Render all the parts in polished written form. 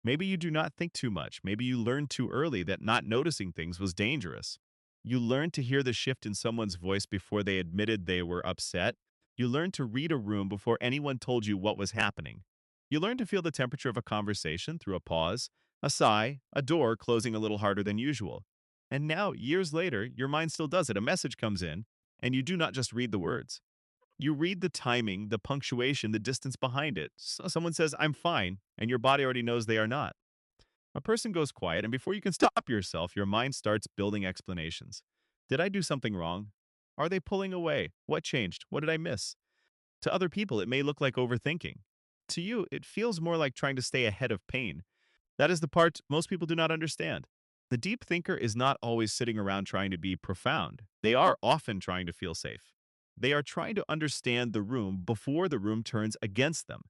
Maybe you do not think too much. Maybe you learned too early that not noticing things was dangerous. You learned to hear the shift in someone's voice before they admitted they were upset. You learned to read a room before anyone told you what was happening. You learned to feel the temperature of a conversation through a pause, a sigh, a door closing a little harder than usual. And now, years later, your mind still does it. A message comes in, and you do not just read the words. You read the timing, the punctuation, the distance behind it. Someone says, I'm fine, and your body already knows they are not. A person goes quiet, and before you can stop yourself, your mind starts building explanations. Did I do something wrong? Are they pulling away? What changed? What did I miss? To other people, it may look like overthinking. To you, it feels more like trying to stay ahead of pain. That is the part most people do not understand. The deep thinker is not always sitting around trying to be profound. They are often trying to feel safe. They are trying to understand the room before the room turns against them.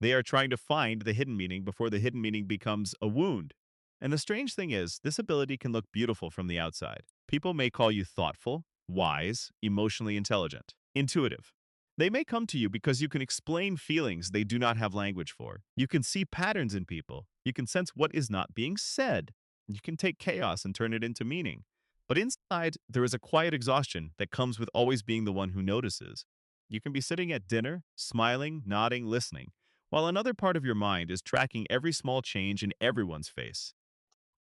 They are trying to find the hidden meaning before the hidden meaning becomes a wound. And the strange thing is, this ability can look beautiful from the outside. People may call you thoughtful, wise, emotionally intelligent, intuitive. They may come to you because you can explain feelings they do not have language for. You can see patterns in people. You can sense what is not being said. You can take chaos and turn it into meaning. But inside, there is a quiet exhaustion that comes with always being the one who notices. You can be sitting at dinner, smiling, nodding, listening, while another part of your mind is tracking every small change in everyone's face.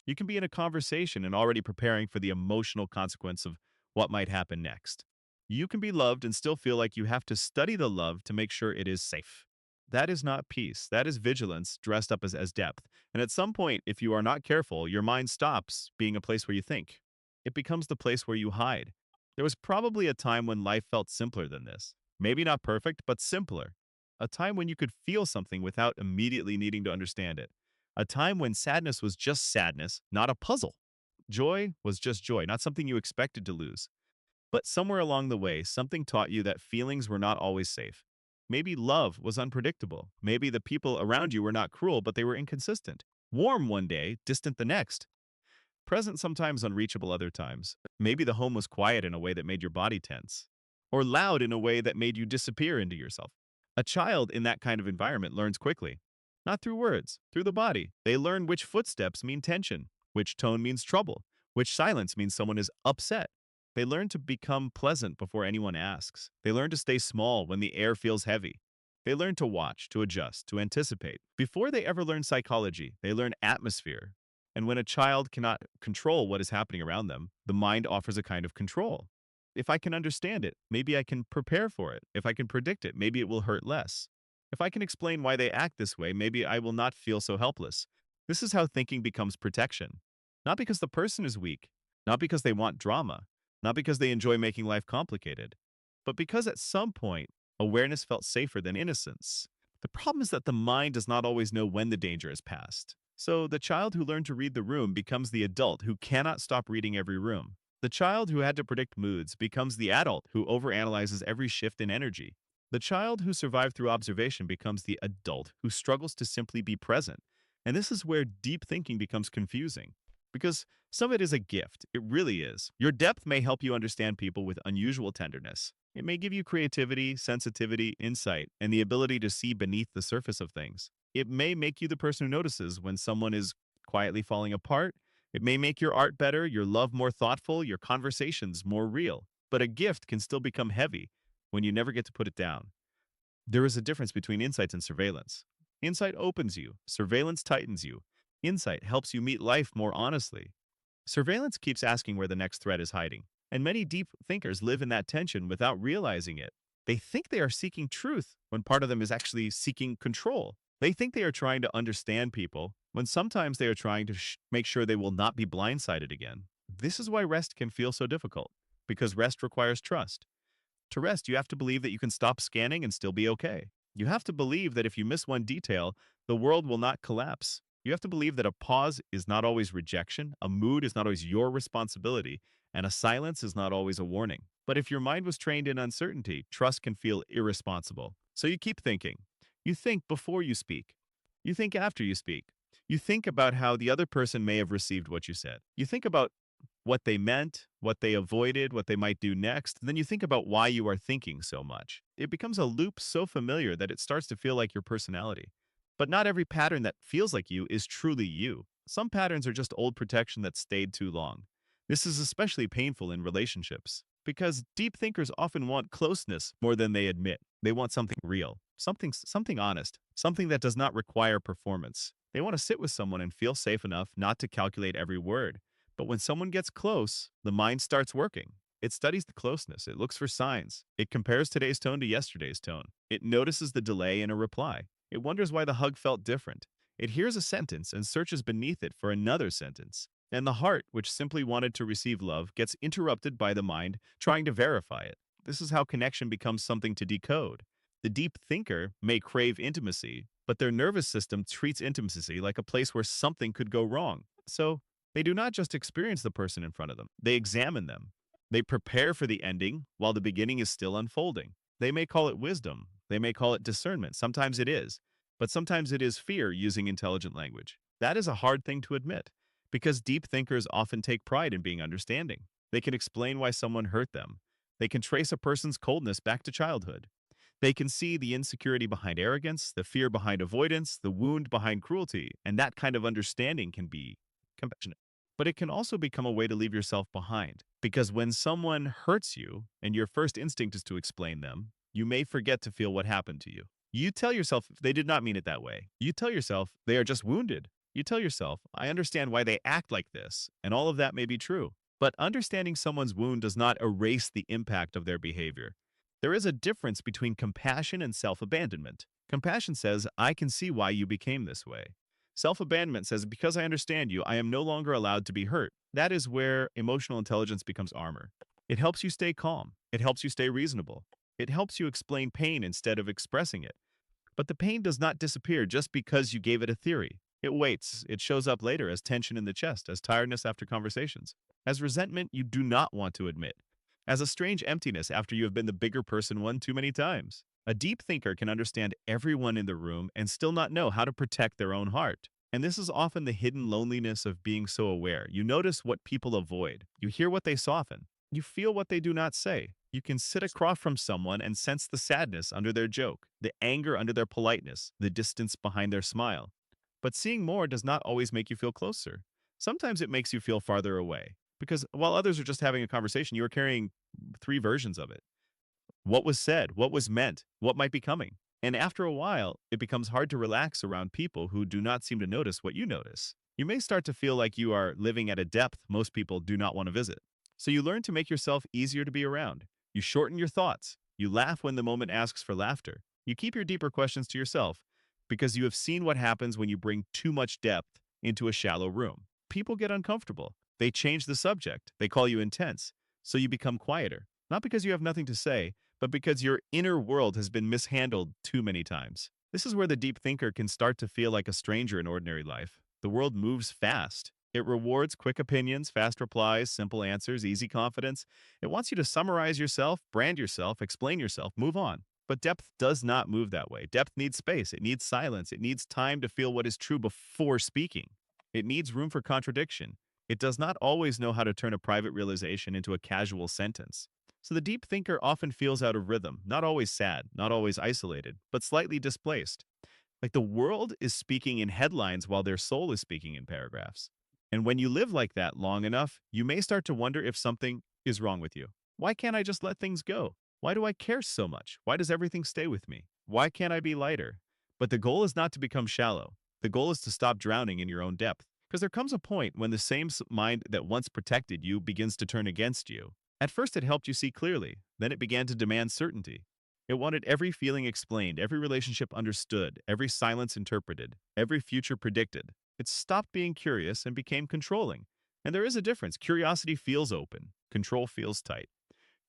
You can be in a conversation and already preparing for the emotional consequence of what might happen next. You can be loved and still feel like you have to study the love to make sure it is safe. That is not peace. That is vigilance dressed up as depth. And at some point, if you are not careful, your mind stops being a place where you think. It becomes the place where you hide. There was probably a time when life felt simpler than this. Maybe not perfect, but simpler. A time when you could feel something without immediately needing to understand it. A time when sadness was just sadness, not a puzzle. Joy was just joy, not something you expected to lose. But somewhere along the way, something taught you that feelings were not always safe. Maybe love was unpredictable. Maybe the people around you were not cruel, but they were inconsistent. Warm one day, distant the next. Present sometimes, unreachable other times. Maybe the home was quiet in a way that made your body tense, or loud in a way that made you disappear into yourself. A child in that kind of environment learns quickly. Not through words, through the body. They learn which footsteps mean tension, which tone means trouble, which silence means someone is upset. They learn to become pleasant before anyone asks. They learn to stay small when the air feels heavy. They learn to watch, to adjust, to anticipate. Before they ever learn psychology, they learn atmosphere. And when a child cannot control what is happening around them, the mind offers a kind of control. If I can understand it, maybe I can prepare for it. If I can predict it, maybe it will hurt less. If I can explain why they act this way, maybe I will not feel so helpless. This is how thinking becomes protection. Not because the person is weak, not because they want drama, not because they enjoy making life complicated, but because at some point, awareness felt safer than innocence. The problem is that the mind does not always know when the danger is past. So the child who learned to read the room becomes the adult who cannot stop reading every room. The child who had to predict moods becomes the adult who overanalyzes every shift in energy. The child who survived through observation becomes the adult who struggles to simply be present. And this is where deep thinking becomes confusing. Because some of it is a gift. It really is. Your depth may help you understand people with unusual tenderness. It may give you creativity, sensitivity, insight, and the ability to see beneath the surface of things. It may make you the person who notices when someone is quietly falling apart. It may make your art better, your love more thoughtful, your conversations more real. But a gift can still become heavy when you never get to put it down. There is a difference between insights and surveillance. Insight opens you, surveillance tightens you. Insight helps you meet life more honestly. Surveillance keeps asking where the next threat is hiding, and many deep thinkers live in that tension without realizing it. They think they are seeking truth when part of them is actually seeking control. They think they are trying to understand people when sometimes they are trying to make sure they will not be blindsided again. This is why rest can feel so difficult, because rest requires trust. To rest, you have to believe that you can stop scanning and still be okay. You have to believe that if you miss one detail, the world will not collapse. You have to believe that a pause is not always rejection, a mood is not always your responsibility, and a silence is not always a warning. But if your mind was trained in uncertainty, trust can feel irresponsible. So you keep thinking. You think before you speak. You think after you speak. You think about how the other person may have received what you said. You think about what they meant, what they avoided, what they might do next. Then you think about why you are thinking so much. It becomes a loop so familiar that it starts to feel like your personality. But not every pattern that feels like you is truly you. Some patterns are just old protection that stayed too long. This is especially painful in relationships because deep thinkers often want closeness more than they admit. They want something real, something honest, something that does not require performance. They want to sit with someone and feel safe enough not to calculate every word. But when someone gets close, the mind starts working. It studies the closeness. It looks for signs. It compares today's tone to yesterday's tone. It notices the delay in a reply. It wonders why the hug felt different. It hears a sentence and searches beneath it for another sentence. And the heart, which simply wanted to receive love, gets interrupted by the mind trying to verify it. This is how connection becomes something to decode. The deep thinker may crave intimacy, but their nervous system treats intimacy like a place where something could go wrong. So they do not just experience the person in front of them, they examine them. They prepare for the ending while the beginning is still unfolding. They may call it wisdom, they may call it discernment. Sometimes it is, but sometimes it is fear using intelligent language. That is a hard thing to admit because deep thinkers often take pride in being understanding. They can explain why someone hurt them. They can trace a person's coldness back to childhood. They can see the insecurity behind arrogance, the fear behind avoidance, the wound behind cruelty, and that kind of understanding can be compassionate. But it can also become a way to leave yourself behind. Because when someone hurts you and your first instinct is to explain them, you may forget to feel what happened to you. You tell yourself they did not mean it that way. You tell yourself they are just wounded. You tell yourself, I understand why they act like this, and all of that may be true. But understanding someone's wound does not erase the impact of their behavior. There is a difference between compassion and self abandonment. Compassion says, I can see why you became this way. Self abandonment says, because I understand you, I am no longer allowed to be hurt. That is where emotional intelligence becomes armor. It helps you stay calm. It helps you stay reasonable. It helps you explain pain instead of expressing it. But the pain does not disappear just because you gave it a theory. It waits. It shows up later as tension in the chest, as tiredness after conversations, as resentment you do not want to admit, as a strange emptiness after you have been the bigger person one too many times. A deep thinker can understand everyone in the room and still not know how to protect their own heart. And this is often the hidden loneliness of being so aware. You notice what people avoid. You hear what they soften. You feel what they do not say. You can sit across from someone and sense the sadness under their joke, the anger under their politeness, the distance behind their smile. But seeing more does not always make you feel closer. Sometimes it makes you feel farther away. Because while others are just having a conversation, you are carrying three versions of it. What was said, what was meant, what might be coming. And after a while, it becomes hard to relax around people who do not seem to notice what you notice. You may start to feel like you are living at a depth most people do not want to visit. So you learn to make yourself easier to be around. You shorten your thoughts. You laugh when the moment asks for laughter. You keep your deeper questions to yourself because you have seen what happens when you bring too much depth into a shallow room. People get uncomfortable. They change the subject. They call you intense. So you become quieter. Not because you have nothing to say, but because your inner world has been mishandled too many times. This is where the deep thinker can start to feel like a stranger in ordinary life. The world moves fast. It rewards quick opinions, fast replies, simple answers, easy confidence. It wants you to summarize yourself, brand yourself, explain yourself, move on. But depth does not move that way. Depth needs space. It needs silence. It needs time to feel what is true before speaking. It needs room for contradiction. It does not always know how to turn a private realization into a casual sentence. So the deep thinker often feels out of rhythm, not always sad, not always isolated, but slightly displaced. Like the world is speaking in headlines while their soul is speaking in paragraphs. And when you live like that long enough, you may start to wonder if something is wrong with you. Why can't I just let things go? Why do I care so much? Why does everything stay with me? Why can't I be lighter? But the goal is not to become shallow. The goal is to stop drowning in your own depth. Because there comes a point when the same mind that once protected you begins to turn against you. At first, it helped you see clearly. Then it began to demand certainty. It wanted every feeling explained, every relationship understood, every silence interpreted, every future predicted. It stopped being curious and became controlling. And there is a difference. Curiosity feels open. Control feels tight.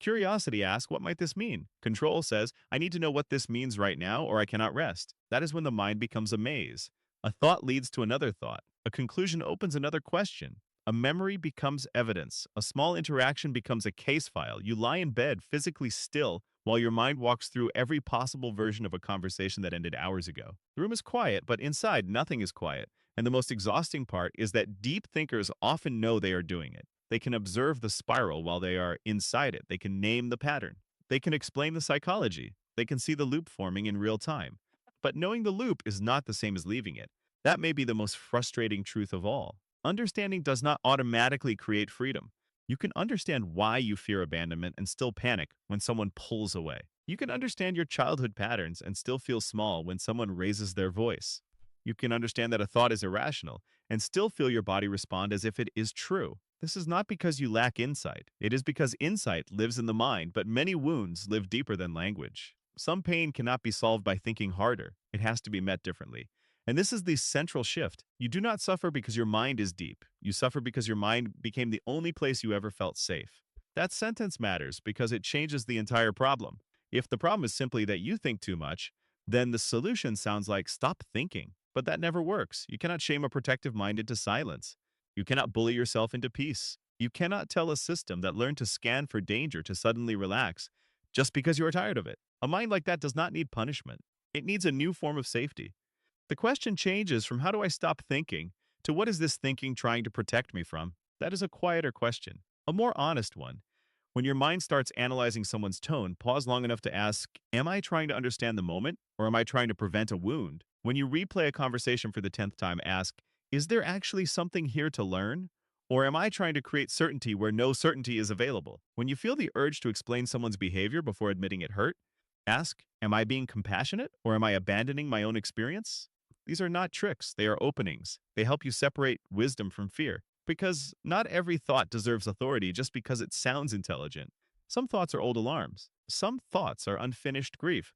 Curiosity asks, what might this mean? Control says, I need to know what this means right now or I cannot rest. That is when the mind becomes a maze. A thought leads to another thought. A conclusion opens another question. A memory becomes evidence. A small interaction becomes a case file. You lie in bed physically still while your mind walks through every possible version of a conversation that ended hours ago. The room is quiet, but inside nothing is quiet. And the most exhausting part is that deep thinkers often know they are doing it. They can observe the spiral while they are inside it. They can name the pattern. They can explain the psychology. They can see the loop forming in real time. But knowing the loop is not the same as leaving it. That may be the most frustrating truth of all. Understanding does not automatically create freedom. You can understand why you fear abandonment and still panic when someone pulls away. You can understand your childhood patterns and still feel small when someone raises their voice. You can understand that a thought is irrational and still feel your body respond as if it is true. This is not because you lack insight. It is because insight lives in the mind, but many wounds live deeper than language. Some pain cannot be solved by thinking harder. It has to be met differently. And this is the central shift. You do not suffer because your mind is deep. You suffer because your mind became the only place you ever felt safe. That sentence matters because it changes the entire problem. If the problem is simply that you think too much, then the solution sounds like stop thinking. But that never works. You cannot shame a protective mind into silence. You cannot bully yourself into peace. You cannot tell a system that learned to scan for danger to suddenly relax just because you are tired of it. A mind like that does not need punishment. It needs a new form of safety. The question changes from how do I stop thinking to what is this thinking trying to protect me from? That is a quieter question, a more honest one. When your mind starts analyzing someone's tone, pause long enough to ask, am I trying to understand the moment or am I trying to prevent a wound? When you replay a conversation for the 10th time, ask, is there actually something here to learn? Or am I trying to create certainty where no certainty is available? When you feel the urge to explain someone's behavior before admitting it hurt, ask, am I being compassionate or am I abandoning my own experience? These are not tricks, they are openings. They help you separate wisdom from fear. Because not every thought deserves authority just because it sounds intelligent. Some thoughts are old alarms. Some thoughts are unfinished grief.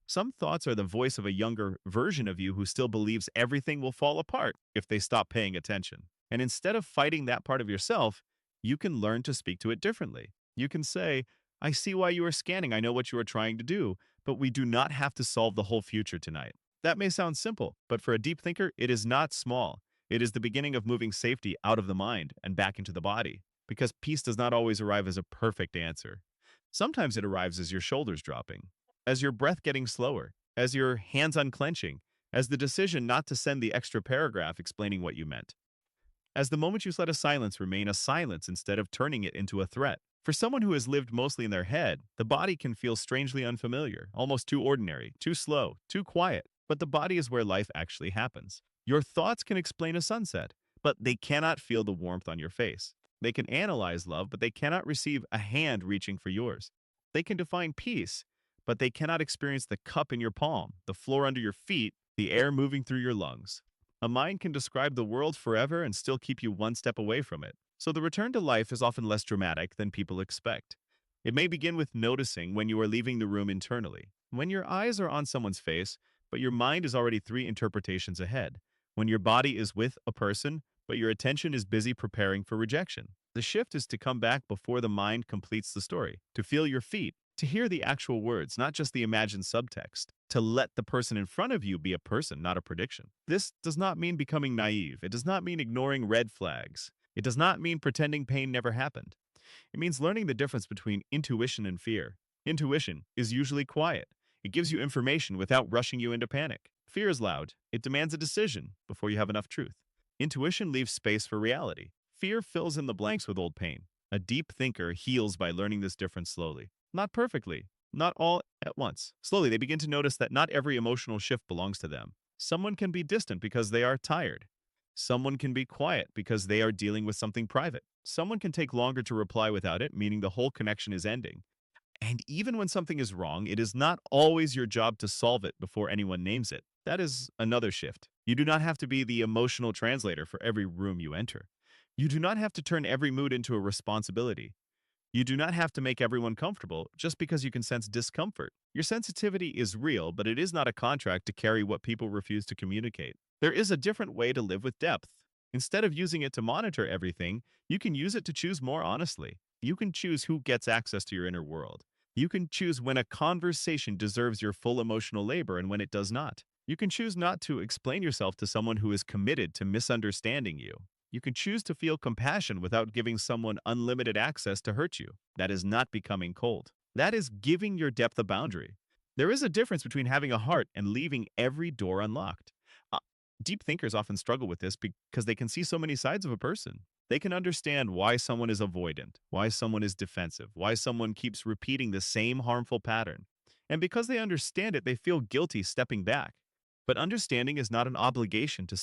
Some thoughts are the voice of a younger version of you who still believes everything will fall apart if they stop paying attention. And instead of fighting that part of yourself, you can learn to speak to it differently. You can say, I see why you are scanning. I know what you are trying to do, but we do not have to solve the whole future tonight. That may sound simple, but for a deep thinker, it is not small. It is the beginning of moving safety out of the mind and back into the body, because peace does not always arrive as a perfect answer. Sometimes it arrives as your shoulders dropping, as your breath getting slower, as your hands unclenching, as the decision not to send the extra paragraph explaining what you meant, as the moment you let a silence remain a silence instead of turning it into a threat. For someone who has lived mostly in their head, the body can feel strangely unfamiliar, almost too ordinary, too slow, too quiet. But the body is where life actually happens. Your thoughts can explain a sunset, but they cannot feel the warmth on your face. They can analyze love, but they cannot receive a hand reaching for yours. They can define peace, but they cannot experience the cup in your palm, the floor under your feet, the air moving through your lungs. A mind can describe the world forever and still keep you one step away from it. So the return to life is often less dramatic than people expect. It may begin with noticing when you are leaving the room internally. When your eyes are on someone's face, but your mind is already three interpretations ahead. When your body is with a person, but your attention is busy preparing for rejection. The shift is to come back before the mind completes the story, to feel your feet, to hear the actual words, not just the imagined subtext, to let the person in front of you be a person, not a prediction. This does not mean becoming naive. It does not mean ignoring red flags. It does not mean pretending pain never happened. It means learning the difference between intuition and fear. Intuition is usually quiet. It gives you information without rushing you into panic. Fear is loud. It demands a decision before you have enough truth. Intuition leaves space for reality. Fear fills in the blanks with old pain. A deep thinker heals by learning this difference slowly. Not perfectly, not all at once. Slowly, they begin to notice that not every emotional shift belongs to them. Someone can be distant because they are tired. Someone can be quiet because they are dealing with something private. Someone can take longer to reply without it, meaning the whole connection is ending. And even when something is wrong, it is not always your job to solve it before anyone names it. That is another shift. You do not have to be the emotional translator for every room you enter. You do not have to turn every mood into a responsibility. You do not have to make everyone comfortable just because you can sense discomfort. Your sensitivity is real, but it is not a contract to carry what people refuse to communicate. There is a different way to live with depth. Instead of using it to monitor everything, you can use it to choose more honestly. You can choose who gets access to your inner world. You can choose when a conversation deserves your full emotional labor and when it does not. You can choose not to explain yourself to someone who is committed to misunderstanding you. You can choose to feel compassion without giving someone unlimited access to hurt you. That is not becoming cold. That is giving your depth a boundary. There is a difference between having a heart and leaving every door unlocked. Uh, Deep thinkers often struggle with this because they can see so many sides of a person. They can understand why someone is avoidant, why someone is defensive, why someone keeps repeating the same harmful pattern. And because they understand it, they feel guilty stepping back. But understanding is not an obligation to